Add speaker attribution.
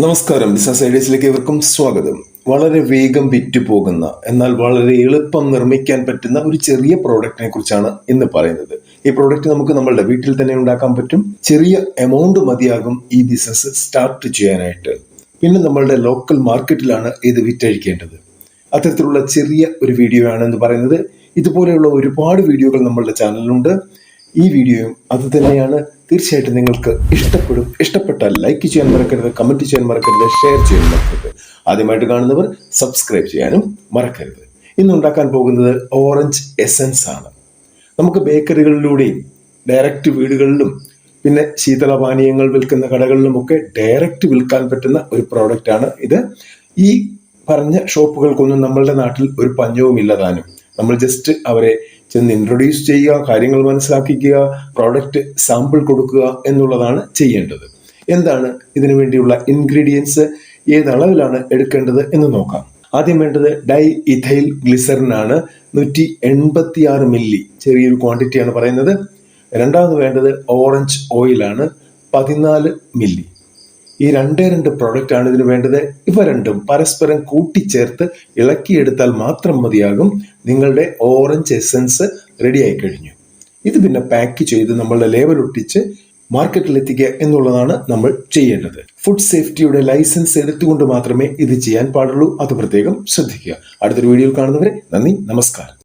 Speaker 1: നമസ്കാരം, ബിസിനസ് ഐഡിയസിലേക്ക് ഏവർക്കും സ്വാഗതം. വളരെ വേഗം വിറ്റുപോകുന്ന എന്നാൽ വളരെ എളുപ്പം നിർമ്മിക്കാൻ പറ്റുന്ന ഒരു ചെറിയ പ്രോഡക്റ്റിനെ കുറിച്ചാണ് ഇന്ന് പറയുന്നത്. ഈ പ്രോഡക്റ്റ് നമുക്ക് നമ്മളുടെ വീട്ടിൽ തന്നെ ഉണ്ടാക്കാൻ പറ്റും. ചെറിയ എമൗണ്ട് മതിയാകും ഈ ബിസിനസ് സ്റ്റാർട്ട് ചെയ്യാനായിട്ട്. പിന്നെ നമ്മളുടെ ലോക്കൽ മാർക്കറ്റിലാണ് ഇത് വിറ്റഴിക്കേണ്ടത്. അത്തരത്തിലുള്ള ചെറിയ ഒരു വീഡിയോ ആണ് എന്ന് പറയുന്നത്. ഇതുപോലെയുള്ള ഒരുപാട് വീഡിയോകൾ നമ്മളുടെ ചാനലിലുണ്ട്. ഈ വീഡിയോയും അത് തന്നെയാണ്. തീർച്ചയായിട്ടും നിങ്ങൾക്ക് ഇഷ്ടപ്പെടും. ഇഷ്ടപ്പെട്ടാൽ ലൈക്ക് ചെയ്യാൻ മറക്കരുത്, കമന്റ് ചെയ്യാൻ മറക്കരുത്, ഷെയർ ചെയ്യാൻ മറക്കരുത്. ആദ്യമായിട്ട് കാണുന്നവർ സബ്സ്ക്രൈബ് ചെയ്യാനും മറക്കരുത്. ഇന്ന് ഉണ്ടാക്കാൻ പോകുന്നത് ഓറഞ്ച് എസൻസ് ആണ്. നമുക്ക് ബേക്കറികളിലൂടെയും ഡയറക്റ്റ് വീടുകളിലും പിന്നെ ശീതളപാനീയങ്ങൾ വിൽക്കുന്ന കടകളിലുമൊക്കെ ഡയറക്റ്റ് വിൽക്കാൻ പറ്റുന്ന ഒരു പ്രോഡക്റ്റ് ആണ് ഇത്. ഈ പറഞ്ഞ ഷോപ്പുകൾക്കൊന്നും നമ്മളുടെ നാട്ടിൽ ഒരു പഞ്ഞവും ഇല്ലതാനും. നമ്മൾ ജസ്റ്റ് അവരെ ചെന്ന് ഇൻട്രൊഡ്യൂസ് ചെയ്യുക, കാര്യങ്ങൾ മനസ്സിലാക്കിക്കുക, പ്രോഡക്റ്റ് സാമ്പിൾ കൊടുക്കുക എന്നുള്ളതാണ് ചെയ്യേണ്ടത്. എന്താണ് ഇതിനു വേണ്ടിയുള്ള ഇൻഗ്രീഡിയൻസ്, ഏത് അളവിലാണ് എടുക്കേണ്ടത് എന്ന് നോക്കാം. ആദ്യം വേണ്ടത് ഡൈ ഇഥൈൽ ഗ്ലിസറിൻ ആണ്. 186 മില്ലി, ചെറിയൊരു ക്വാണ്ടിറ്റിയാണ് പറയുന്നത്. രണ്ടാമത് വേണ്ടത് ഓറഞ്ച് ഓയിലാണ്, 14 മില്ലി. ഈ രണ്ട് പ്രോഡക്റ്റ് ആണ് ഇതിന് വേണ്ടത്. ഇവ രണ്ടും പരസ്പരം കൂട്ടിച്ചേർത്ത് ഇളക്കിയെടുത്താൽ മാത്രം മതിയാകും. നിങ്ങളുടെ ഓറഞ്ച് എസൻസ് റെഡി ആയി കഴിഞ്ഞു. ഇത് പിന്നെ പാക്ക് ചെയ്ത് നമ്മളുടെ ലേബൽ ഒട്ടിച്ച് മാർക്കറ്റിൽ എത്തിക്കുക എന്നുള്ളതാണ് നമ്മൾ ചെയ്യേണ്ടത്. ഫുഡ് സേഫ്റ്റിയുടെ ലൈസൻസ് എടുത്തുകൊണ്ട് മാത്രമേ ഇത് ചെയ്യാൻ പാടുള്ളൂ. അത് പ്രത്യേകം ശ്രദ്ധിക്കുക. അടുത്തൊരു വീഡിയോയിൽ കാണുന്നവരെ നന്ദി, നമസ്കാരം.